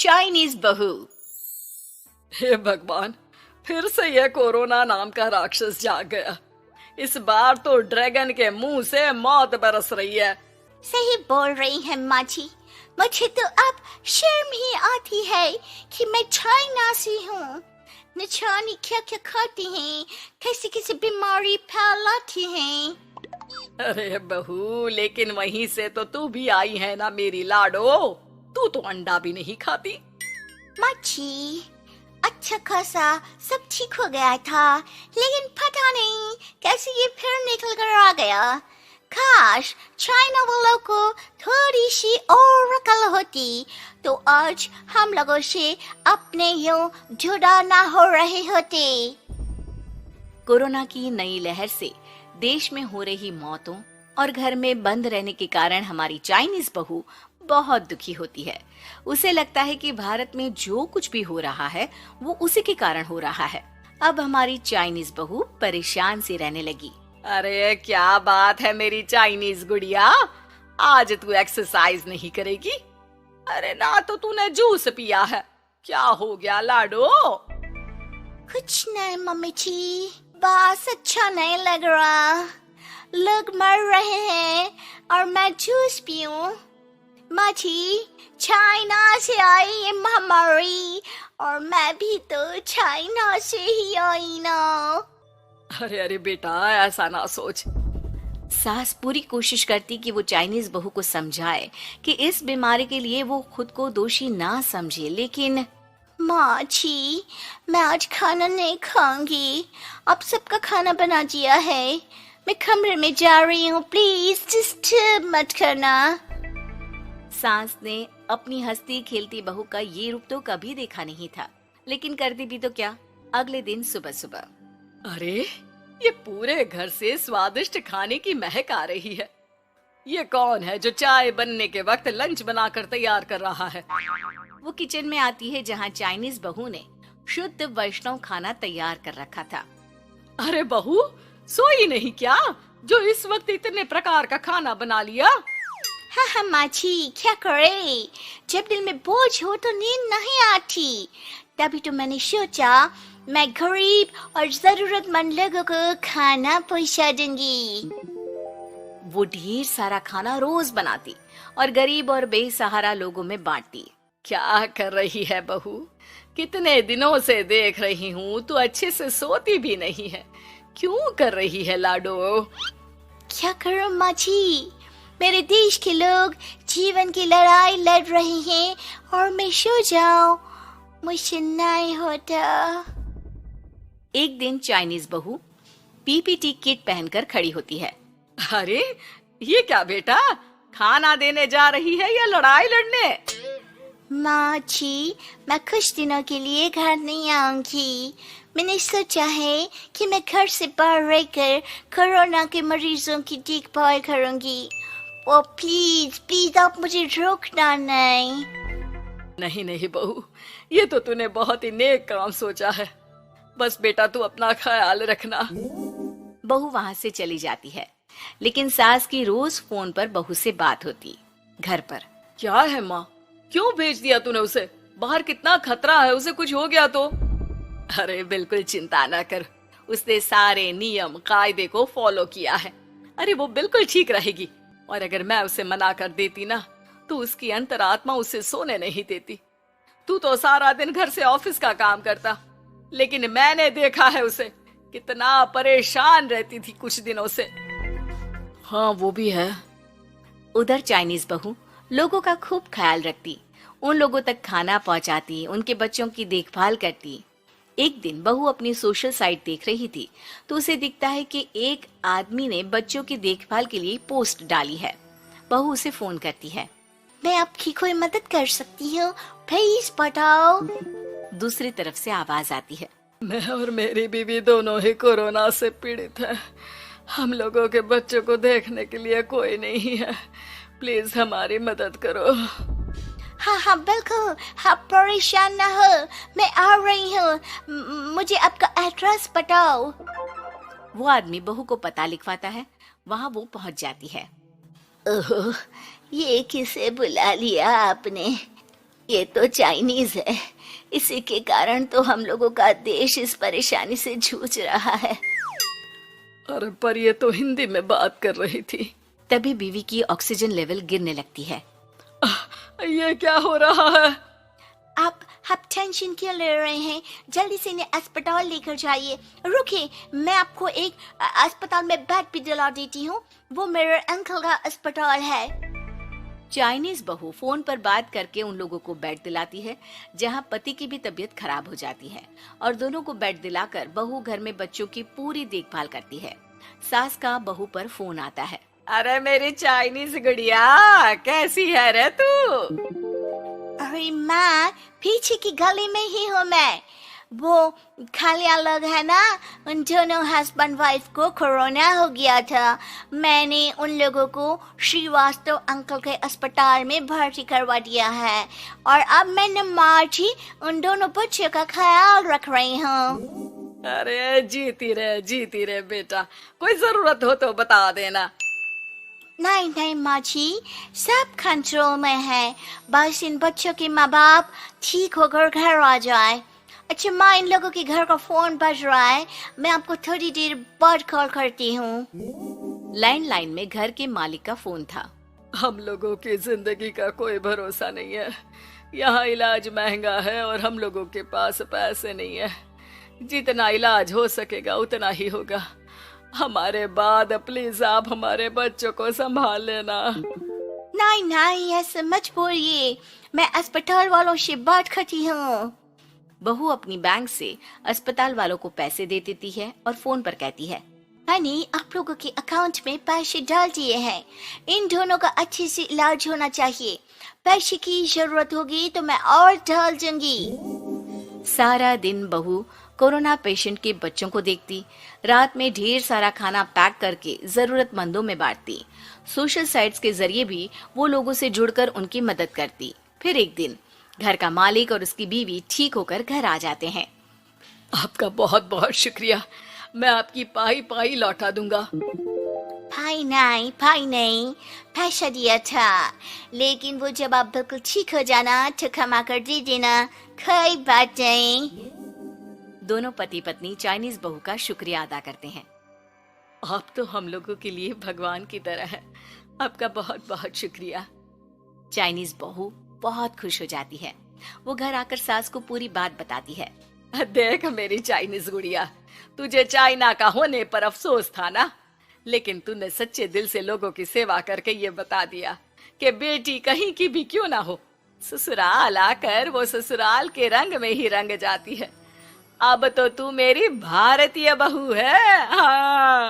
Chinese बहू। हे भगवान, फिर से यह कोरोना नाम का राक्षस जाग गया। इस बार तो ड्रैगन के मुंह से मौत बरस रही है। सही बोल रही है माँ जी, मुझे तो अब शर्म ही आती है कि मैं चाइना से हूँ। न जाने क्या क्या खाती हैं, कैसी कैसी बीमारी फैलाती हैं। अरे बहू, लेकिन वहीं से तो तू भी आई है ना मेरी लाडो। तू तो अंडा भी नहीं खाती। माँ जी, अच्छा खासा सब ठीक हो गया था, लेकिन पता नहीं कैसे ये फिर निकल कर आ गया। काश चाइना वालों को थोड़ी सी और अकल होती तो आज हम लोगों से अपने यूं जुदा ना हो रहे होते। कोरोना की नई लहर से देश में हो रही मौतों और घर में बंद रहने के कारण हमारी चाइनीज बहू बहुत दुखी होती है। उसे लगता है कि भारत में जो कुछ भी हो रहा है वो उसी के कारण हो रहा है। अब हमारी चाइनीज बहू परेशान सी रहने लगी। अरे क्या बात है मेरी चाइनीज गुड़िया, आज तू एक्सरसाइज नहीं करेगी? अरे ना तो तूने जूस पिया है। क्या हो गया लाडो? कुछ नहीं मम्मी जी, बस अच्छा नहीं लग रहा। लोग मर रहे हैं और मैं जूस पीऊं। माँ जी, चाइना से आई ये महामारी और मैं भी तो चाइना से ही आई ना। अरे अरे बेटा, ऐसा ना सोच। सास पूरी कोशिश करती कि वो चाइनीज बहू को समझाए कि इस बीमारी के लिए वो खुद को दोषी ना समझे, लेकिन माँ जी, मैं आज खाना नहीं खाऊंगी। अब सबका खाना बना दिया है। मैं कमरे में जा रही हूँ, प्लीज डिस्टर्ब मत करना। सास ने अपनी हंसती खेलती बहू का ये रूप तो कभी देखा नहीं था, लेकिन करती भी तो क्या। अगले दिन सुबह सुबह, अरे ये पूरे घर से स्वादिष्ट खाने की महक आ रही है। ये कौन है जो चाय बनने के वक्त लंच बनाकर तैयार कर रहा है? वो किचन में आती है जहाँ चाइनीज बहू ने शुद्ध वैष्णव खाना तैयार कर रखा था। अरे बहू, सोई नहीं क्या जो इस वक्त इतने प्रकार का खाना बना लिया? हाँ माँ जी, क्या करे, जब दिल में बोझ हो तो नींद नहीं आती। तभी तो मैंने सोचा मैं गरीब और जरूरतमंद लोगों को खाना पहुँचा दूंगी। वो ढेर सारा खाना रोज बनाती और गरीब और बेसहारा लोगों में बांटती। क्या कर रही है बहू? कितने दिनों से देख रही हूँ तू अच्छे से सोती भी नहीं है। क्यों कर रही है लाडो? क्या करूं माँ जी, मेरे देश के लोग जीवन की लड़ाई लड़ रहे हैं और मैं सो जाऊं, मुझसे नहीं होता। एक दिन चाइनीज बहू पीपीटी किट पहनकर खड़ी होती है। अरे ये क्या बेटा, खाना देने जा रही है या लड़ाई लड़ने? माँ जी, मैं कुछ दिनों के लिए घर नहीं आऊंगी। मैंने सोचा है कि मैं घर से बाहर रहकर कोरोना के मरीजों की देखभाल करूंगी। ओ प्लीज प्लीज आप मुझे रोकना नहीं। नहीं नहीं बहू, ये तो तूने बहुत ही नेक काम सोचा है। बस बेटा तू अपना ख्याल रखना। बहू वहाँ से चली जाती है, लेकिन सास की रोज फोन पर बहू से बात होती। घर पर क्या है माँ, क्यों भेज दिया तूने उसे? बाहर कितना खतरा है, उसे कुछ हो गया तो? अरे बिल्कुल चिंता ना कर, उसने सारे नियम कायदे को फॉलो किया है। अरे वो बिल्कुल ठीक रहेगी। और अगर मैं उसे मना कर देती ना तो उसकी अंतरात्मा उसे सोने नहीं देती। तू तो सारा दिन घर से ऑफिस का काम करता, लेकिन मैंने देखा है उसे कितना परेशान रहती थी कुछ दिनों से। हाँ वो भी है। उधर चाइनीज बहू लोगों का खूब ख्याल रखती, उन लोगों तक खाना पहुंचाती, उनके बच्चों की देखभाल करती। एक दिन बहू अपनी सोशल साइट देख रही थी तो उसे दिखता है कि एक आदमी ने बच्चों की देखभाल के लिए पोस्ट डाली है। बहू उसे फोन करती है। मैं आपकी कोई मदद कर सकती हूँ, प्लीज बताओ। दूसरी तरफ से आवाज आती है। मैं और मेरी बीवी दोनों ही कोरोना से पीड़ित हैं। हम लोगों के बच्चों को देखने के लिए कोई नहीं है, प्लीज हमारी मदद करो। हाँ बिल्कुल, आप परेशान ना हो, मैं आ रही हूँ, मुझे आपका एड्रेस बताओ। वो आदमी बहू को पता लिखवाता है, वहाँ वो पहुँच जाती है। ओह, ये किसे बुला लिया आपने? ये तो चाइनीज है, इसी के कारण तो हम लोगों का देश इस परेशानी से जूझ रहा है। अरे पर ये तो हिंदी में बात कर रही थी। तभी बीवी की ऑक्सीजन लेवल गिरने लगती है। ये क्या हो रहा है? आप टेंशन क्यों ले रहे हैं? जल्दी से इन्हें अस्पताल लेकर जाइए। रुकिए, मैं आपको एक अस्पताल में बेड भी दिला देती हूँ। वो मेरे अंकल का अस्पताल है। चाइनीज बहू फोन पर बात करके उन लोगों को बेड दिलाती है, जहाँ पति की भी तबीयत खराब हो जाती है और दोनों को बेड दिलाकर बहू घर में बच्चों की पूरी देखभाल करती है। सास का बहू पर फोन आता है। अरे मेरी चाइनीज गुड़िया, कैसी है रे तू? अरे माँ, पीछे की गली में ही हूँ मैं। वो खालिया लोग है ना, उन दोनों हस्बैंड वाइफ को कोरोना हो गया था। मैंने उन लोगों को श्रीवास्तव अंकल के अस्पताल में भर्ती करवा दिया है और अब मैं नमाज ही उन दोनों बच्चों का ख्याल रख रही हूँ। अरे जीती रहे बेटा, कोई जरूरत हो तो बता देना। नहीं नहीं माँ जी, सब कंट्रोल में है। बस इन बच्चों के माँ बाप ठीक होकर घर आ जाए। अच्छा माँ, इन लोगों के घर का फोन बज रहा है, मैं आपको थोड़ी देर बाद कॉल करती हूँ। लैंडलाइन में घर के मालिक का फोन था। हम लोगों की जिंदगी का कोई भरोसा नहीं है। यहाँ इलाज महंगा है और हम लोगों के पास पैसे नहीं है। जितना इलाज हो सकेगा उतना ही होगा। हमारे बाद प्लीज आप हमारे बच्चों को संभाल लेना। नहीं नहीं, ऐसे मत बोलिए, मैं अस्पताल वालों से बात करती हूँ। बहू अपनी बैंक से अस्पताल वालों को पैसे दे देती है और फोन पर कहती है, हनी आप लोगों के अकाउंट में पैसे डाल दिए हैं। इन दोनों का अच्छे से इलाज होना चाहिए। पैसे की जरूरत होगी तो मैं और डाल दूंगी। सारा दिन बहू कोरोना पेशेंट के बच्चों को देखती, रात में ढेर सारा खाना पैक करके जरूरतमंदों में बांटती। सोशल साइट्स के जरिए भी वो लोगों से जुड़कर उनकी मदद करती। फिर एक दिन घर का मालिक और उसकी बीवी ठीक होकर घर आ जाते हैं। आपका बहुत बहुत शुक्रिया, मैं आपकी पाई पाई लौटा दूंगा। भाई नहीं, पैसा दिया था, लेकिन वो जब आप बिल्कुल ठीक हो जाना तो कमा कर दे देना, कोई बात नहीं। दोनों पति पत्नी चाइनीज बहू का शुक्रिया अदा करते हैं। आप तो हम लोगों के लिए भगवान की तरह है, आपका बहुत बहुत शुक्रिया। चाइनीज बहू बहुत खुश हो जाती है। वो घर आकर सास को पूरी बात बताती है। देख मेरी चाइनीज गुड़िया, तुझे चाइना का होने पर अफसोस था ना, लेकिन तूने सच्चे दिल से लोगों की सेवा करके ये बता दिया कि बेटी कहीं की भी क्यों ना हो, ससुराल आकर वो ससुराल के रंग में ही रंग जाती है। अब तो तू मेरी भारतीय बहू है। हाँ।